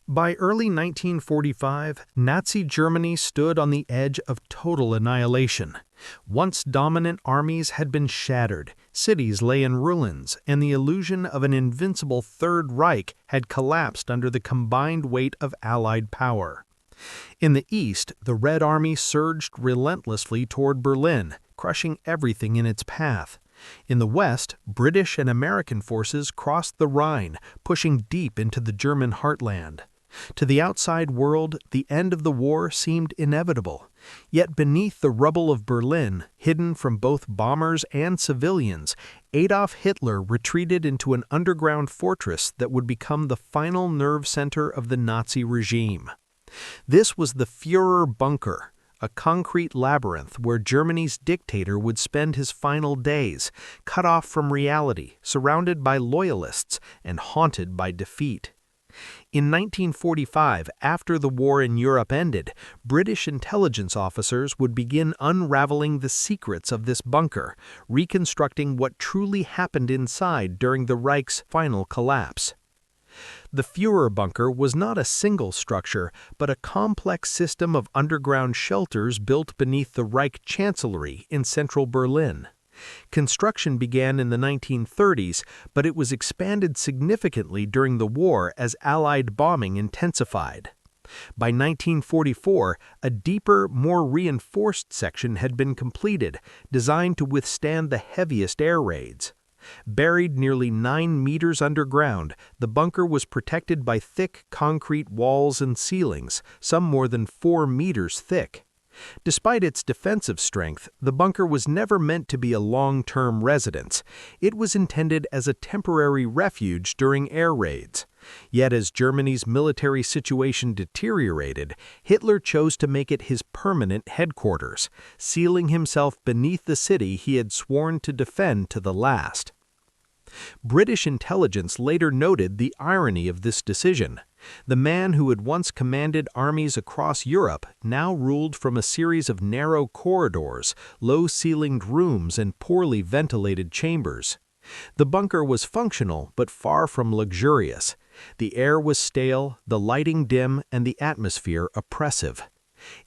By early 1945, Nazi Germany stood on the edge of total annihilation. Once dominant armies had been shattered, cities lay in ruins, and the illusion of an invincible Third Reich had collapsed under the combined weight of Allied power. In the east, the Red Army surged relentlessly toward Berlin, crushing everything in its path. In the west, British and American forces crossed the Rhine, pushing deep into the German heartland. To the outside world, the end of the war seemed inevitable. Yet beneath the rubble of Berlin, hidden from both bombers and civilians, Adolf Hitler retreated into an underground fortress that would become the final nerve center of the Nazi regime. This was the Führerbunker, a concrete labyrinth where Germany's dictator would spend his final days, cut off from reality, surrounded by loyalists, and haunted by defeat. In 1945, after the war in Europe ended, British intelligence officers would begin unraveling the secrets of this bunker, reconstructing what truly happened inside during the Reich's final collapse. The Führerbunker was not a single structure, but a complex system of underground shelters built beneath the Reich Chancellery in central Berlin. Construction began in the 1930s, but it was expanded significantly during the war as Allied bombing intensified. By 1944, a deeper, more reinforced section had been completed, designed to withstand the heaviest air raids. Buried nearly 9 meters underground, the bunker was protected by thick concrete walls and ceilings, some more than 4 meters thick. Despite its defensive strength, the bunker was never meant to be a long-term residence. It was intended as a temporary refuge during air raids. Yet as Germany's military situation deteriorated, Hitler chose to make it his permanent headquarters, sealing himself beneath the city he had sworn to defend to the last. British intelligence later noted the irony of this decision. The man who had once commanded armies across Europe now ruled from a series of narrow corridors, low-ceilinged rooms, and poorly ventilated chambers. The bunker was functional but far from luxurious. The air was stale, the lighting dim, and the atmosphere oppressive.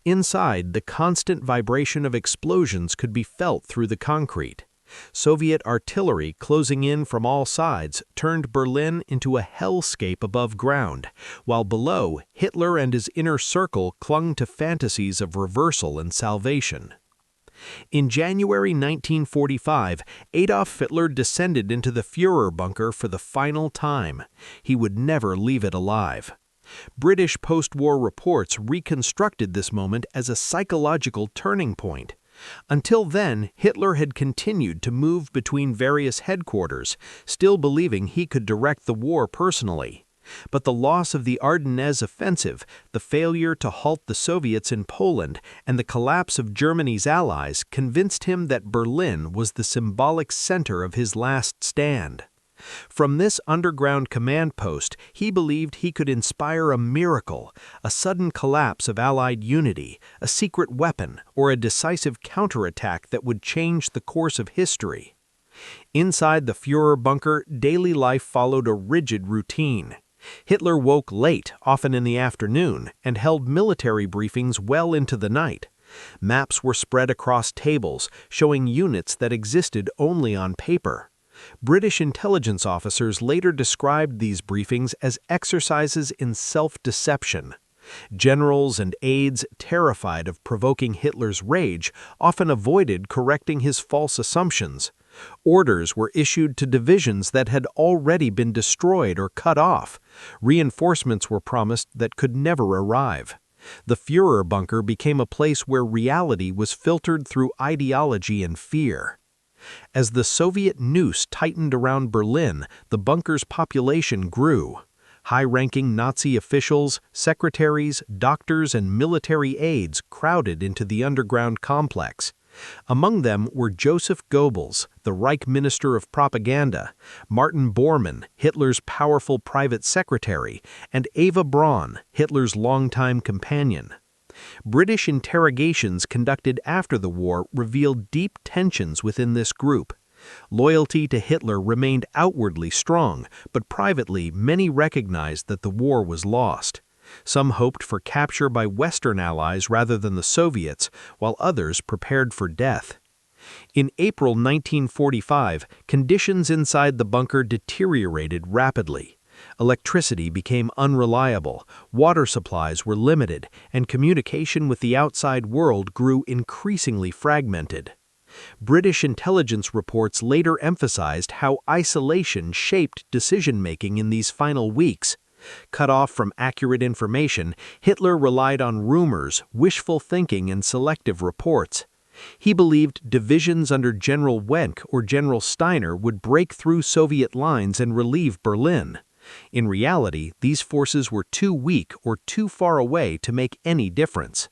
Inside, the constant vibration of explosions could be felt through the concrete. Soviet artillery closing in from all sides turned Berlin into a hellscape above ground, while below, Hitler and his inner circle clung to fantasies of reversal and salvation. In January 1945, Adolf Hitler descended into the Führerbunker for the final time. He would never leave it alive. British post-war reports reconstructed this moment as a psychological turning point. Until then, Hitler had continued to move between various headquarters, still believing he could direct the war personally. But the loss of the Ardennes offensive, the failure to halt the Soviets in Poland, and the collapse of Germany's allies convinced him that Berlin was the symbolic center of his last stand. From this underground command post, he believed he could inspire a miracle, a sudden collapse of Allied unity, a secret weapon, or a decisive counterattack that would change the course of history. Inside the Führerbunker, daily life followed a rigid routine. Hitler woke late, often in the afternoon, and held military briefings well into the night. Maps were spread across tables, showing units that existed only on paper. British intelligence officers later described these briefings as exercises in self-deception. Generals and aides, terrified of provoking Hitler's rage, often avoided correcting his false assumptions. Orders were issued to divisions that had already been destroyed or cut off. Reinforcements were promised that could never arrive. The Führerbunker became a place where reality was filtered through ideology and fear. As the Soviet noose tightened around Berlin, the bunker's population grew. High-ranking Nazi officials, secretaries, doctors, and military aides crowded into the underground complex. Among them were Joseph Goebbels, the Reich Minister of Propaganda, Martin Bormann, Hitler's powerful private secretary, and Eva Braun, Hitler's longtime companion. British interrogations conducted after the war revealed deep tensions within this group. Loyalty to Hitler remained outwardly strong, but privately many recognized that the war was lost. Some hoped for capture by Western allies rather than the Soviets, while others prepared for death. In April 1945, conditions inside the bunker deteriorated rapidly. Electricity became unreliable, water supplies were limited, and communication with the outside world grew increasingly fragmented. British intelligence reports later emphasized how isolation shaped decision-making in these final weeks. Cut off from accurate information, Hitler relied on rumors, wishful thinking, and selective reports. He believed divisions under General Wenck or General Steiner would break through Soviet lines and relieve Berlin. In reality, these forces were too weak or too far away to make any difference.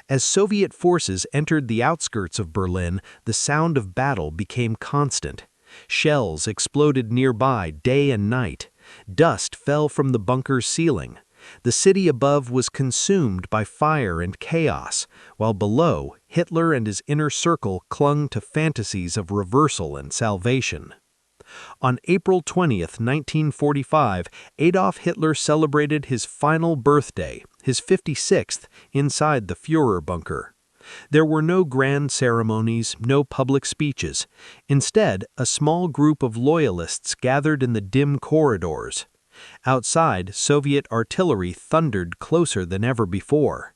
As Soviet forces entered the outskirts of Berlin, the sound of battle became constant. Shells exploded nearby day and night. Dust fell from the bunker's ceiling. The city above was consumed by fire and chaos, while below, Hitler and his inner circle clung to fantasies of reversal and salvation. On April 20, 1945, Adolf Hitler celebrated his final birthday, his 56th, inside the Führerbunker. There were no grand ceremonies, no public speeches. Instead, a small group of loyalists gathered in the dim corridors. Outside, Soviet artillery thundered closer than ever before.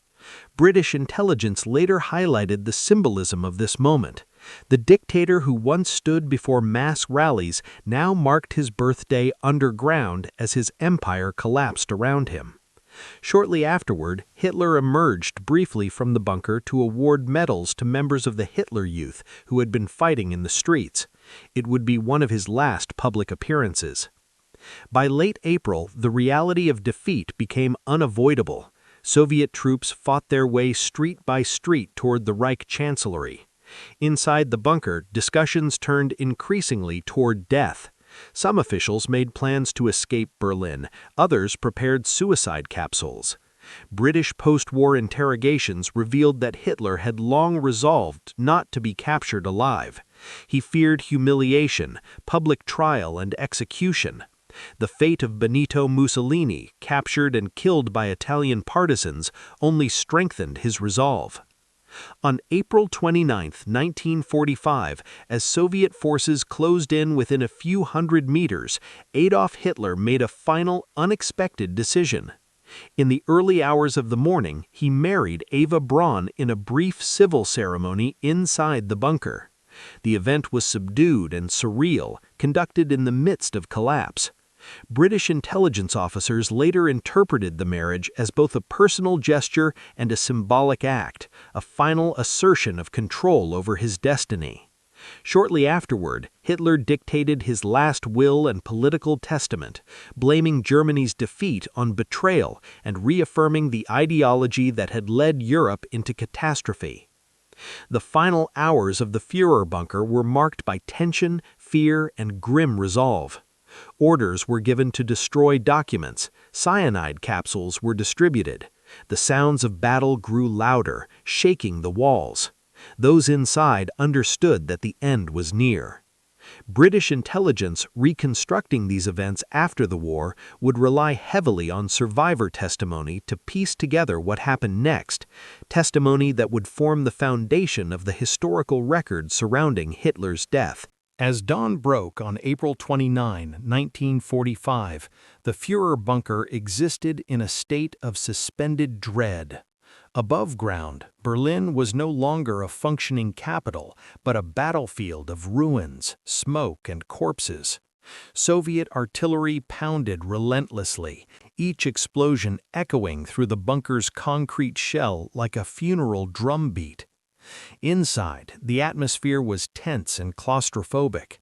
British intelligence later highlighted the symbolism of this moment. The dictator who once stood before mass rallies now marked his birthday underground as his empire collapsed around him. Shortly afterward, Hitler emerged briefly from the bunker to award medals to members of the Hitler Youth who had been fighting in the streets. It would be one of his last public appearances. By late April, the reality of defeat became unavoidable. Soviet troops fought their way street by street toward the Reich Chancellery. Inside the bunker, discussions turned increasingly toward death. Some officials made plans to escape Berlin, others prepared suicide capsules. British post-war interrogations revealed that Hitler had long resolved not to be captured alive. He feared humiliation, public trial, and execution. The fate of Benito Mussolini, captured and killed by Italian partisans, only strengthened his resolve. On April 29, 1945, as Soviet forces closed in within a few hundred meters, Adolf Hitler made a final, unexpected decision. In the early hours of the morning, he married Eva Braun in a brief civil ceremony inside the bunker. The event was subdued and surreal, conducted in the midst of collapse. British intelligence officers later interpreted the marriage as both a personal gesture and a symbolic act, a final assertion of control over his destiny. Shortly afterward, Hitler dictated his last will and political testament, blaming Germany's defeat on betrayal and reaffirming the ideology that had led Europe into catastrophe. The final hours of the Führerbunker were marked by tension, fear, and grim resolve. Orders were given to destroy documents, cyanide capsules were distributed. The sounds of battle grew louder, shaking the walls. Those inside understood that the end was near. British intelligence, reconstructing these events after the war, would rely heavily on survivor testimony to piece together what happened next, testimony that would form the foundation of the historical record surrounding Hitler's death. As dawn broke on April 29, 1945, the Führerbunker existed in a state of suspended dread. Above ground, Berlin was no longer a functioning capital, but a battlefield of ruins, smoke, and corpses. Soviet artillery pounded relentlessly, each explosion echoing through the bunker's concrete shell like a funeral drumbeat. Inside, the atmosphere was tense and claustrophobic.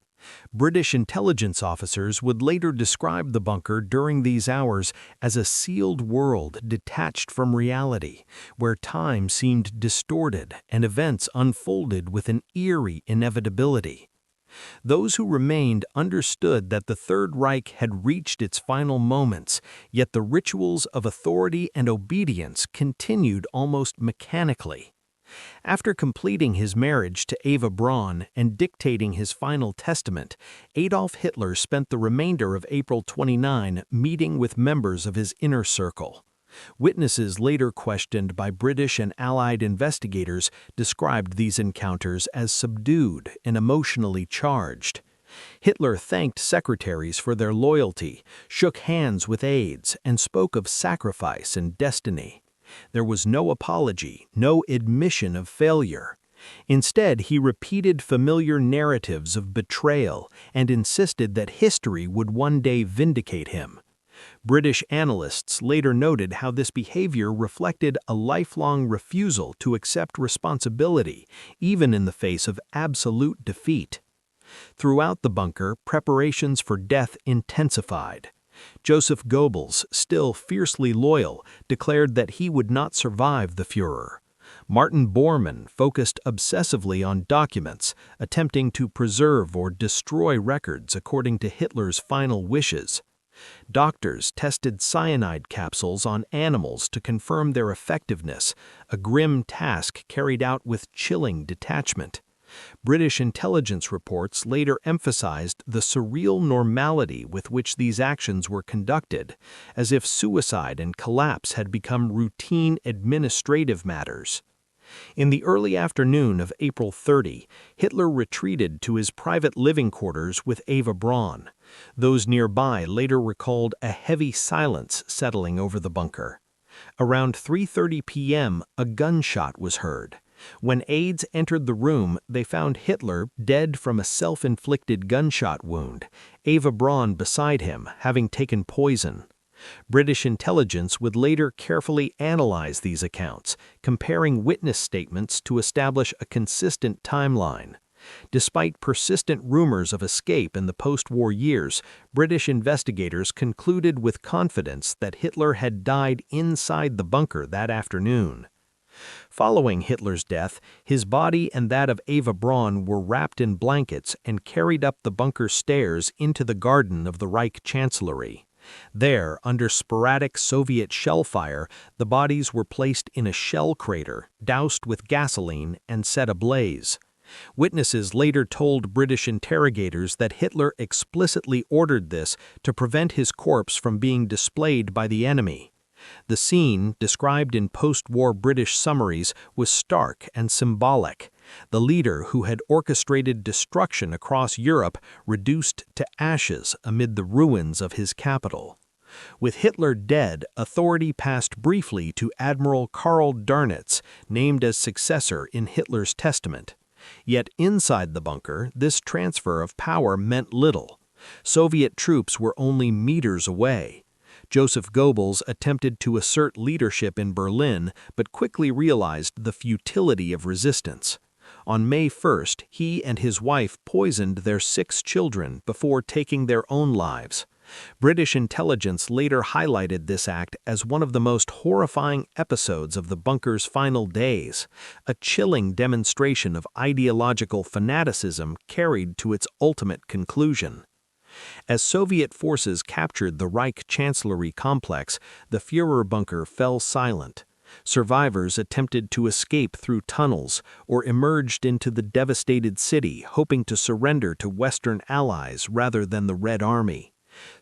British intelligence officers would later describe the bunker during these hours as a sealed world detached from reality, where time seemed distorted and events unfolded with an eerie inevitability. Those who remained understood that the Third Reich had reached its final moments, yet the rituals of authority and obedience continued almost mechanically. After completing his marriage to Eva Braun and dictating his final testament, Adolf Hitler spent the remainder of April 29 meeting with members of his inner circle. Witnesses later questioned by British and Allied investigators described these encounters as subdued and emotionally charged. Hitler thanked secretaries for their loyalty, shook hands with aides, and spoke of sacrifice and destiny. There was no apology, no admission of failure. Instead, he repeated familiar narratives of betrayal and insisted that history would one day vindicate him. British analysts later noted how this behavior reflected a lifelong refusal to accept responsibility, even in the face of absolute defeat. Throughout the bunker, preparations for death intensified. Joseph Goebbels, still fiercely loyal, declared that he would not survive the Führer. Martin Bormann focused obsessively on documents, attempting to preserve or destroy records according to Hitler's final wishes. Doctors tested cyanide capsules on animals to confirm their effectiveness, a grim task carried out with chilling detachment. British intelligence reports later emphasized the surreal normality with which these actions were conducted, as if suicide and collapse had become routine administrative matters. In the early afternoon of April 30, Hitler retreated to his private living quarters with Eva Braun. Those nearby later recalled a heavy silence settling over the bunker. Around 3:30 p.m., a gunshot was heard. When aides entered the room, they found Hitler dead from a self-inflicted gunshot wound, Eva Braun beside him, having taken poison. British intelligence would later carefully analyze these accounts, comparing witness statements to establish a consistent timeline. Despite persistent rumors of escape in the post-war years, British investigators concluded with confidence that Hitler had died inside the bunker that afternoon. Following Hitler's death, his body and that of Eva Braun were wrapped in blankets and carried up the bunker stairs into the garden of the Reich Chancellery. There, under sporadic Soviet shell fire, the bodies were placed in a shell crater, doused with gasoline, and set ablaze. Witnesses later told British interrogators that Hitler explicitly ordered this to prevent his corpse from being displayed by the enemy. The scene, described in post-war British summaries, was stark and symbolic. The leader who had orchestrated destruction across Europe reduced to ashes amid the ruins of his capital. With Hitler dead, authority passed briefly to Admiral Karl Dönitz, named as successor in Hitler's testament. Yet inside the bunker, this transfer of power meant little. Soviet troops were only meters away. Joseph Goebbels attempted to assert leadership in Berlin, but quickly realized the futility of resistance. On May 1st, he and his wife poisoned their 6 children before taking their own lives. British intelligence later highlighted this act as one of the most horrifying episodes of the bunker's final days, a chilling demonstration of ideological fanaticism carried to its ultimate conclusion. As Soviet forces captured the Reich Chancellery complex, the Führerbunker fell silent. Survivors attempted to escape through tunnels or emerged into the devastated city, hoping to surrender to Western allies rather than the Red Army.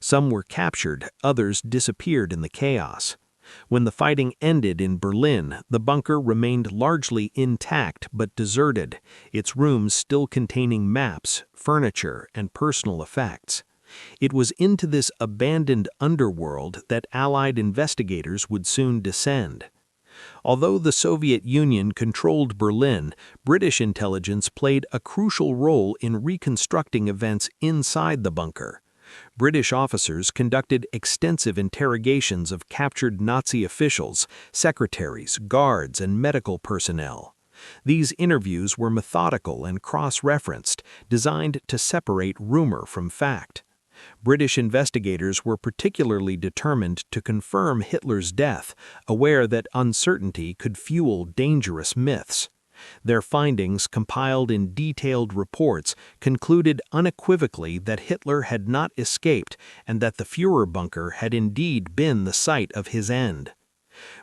Some were captured, others disappeared in the chaos. When the fighting ended in Berlin, the bunker remained largely intact but deserted, its rooms still containing maps, furniture, and personal effects. It was into this abandoned underworld that Allied investigators would soon descend. Although the Soviet Union controlled Berlin, British intelligence played a crucial role in reconstructing events inside the bunker. British officers conducted extensive interrogations of captured Nazi officials, secretaries, guards, and medical personnel. These interviews were methodical and cross-referenced, designed to separate rumor from fact. British investigators were particularly determined to confirm Hitler's death, aware that uncertainty could fuel dangerous myths. Their findings, compiled in detailed reports, concluded unequivocally that Hitler had not escaped and that the Führerbunker had indeed been the site of his end.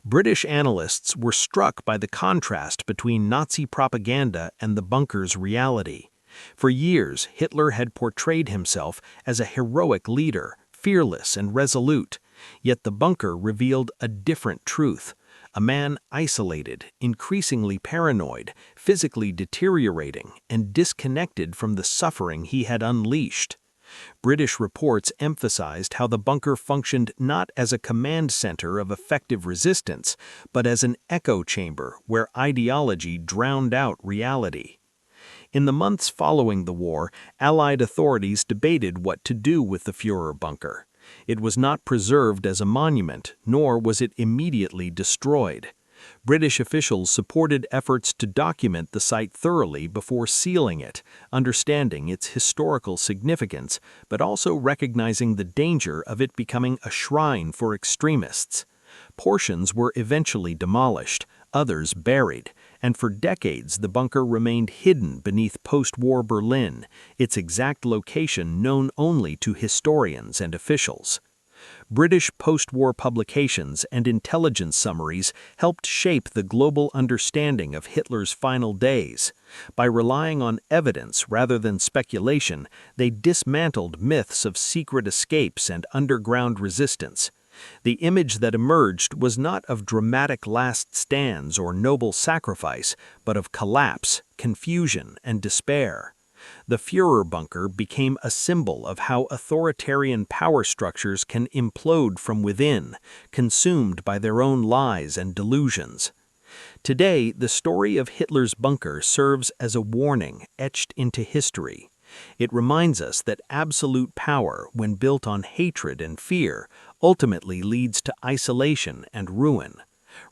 British analysts were struck by the contrast between Nazi propaganda and the bunker's reality. For years, Hitler had portrayed himself as a heroic leader, fearless and resolute. Yet the bunker revealed a different truth. A man isolated, increasingly paranoid, physically deteriorating, and disconnected from the suffering he had unleashed. British reports emphasized how the bunker functioned not as a command center of effective resistance, but as an echo chamber where ideology drowned out reality. In the months following the war, Allied authorities debated what to do with the Führerbunker. It was not preserved as a monument, nor was it immediately destroyed. British officials supported efforts to document the site thoroughly before sealing it, understanding its historical significance, but also recognizing the danger of it becoming a shrine for extremists. Portions were eventually demolished, others buried, and for decades the bunker remained hidden beneath post-war Berlin, its exact location known only to historians and officials. British post-war publications and intelligence summaries helped shape the global understanding of Hitler's final days. By relying on evidence rather than speculation, they dismantled myths of secret escapes and underground resistance. The image that emerged was not of dramatic last stands or noble sacrifice, but of collapse, confusion, and despair. The Führerbunker became a symbol of how authoritarian power structures can implode from within, consumed by their own lies and delusions. Today, the story of Hitler's bunker serves as a warning etched into history. It reminds us that absolute power, when built on hatred and fear, ultimately leads to isolation and ruin.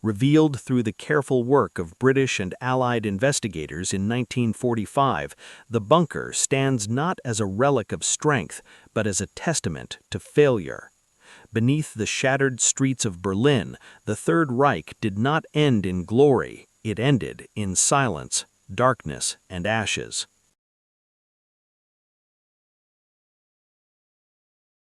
Revealed through the careful work of British and Allied investigators in 1945, the bunker stands not as a relic of strength, but as a testament to failure. Beneath the shattered streets of Berlin, the Third Reich did not end in glory, it ended in silence, darkness, and ashes.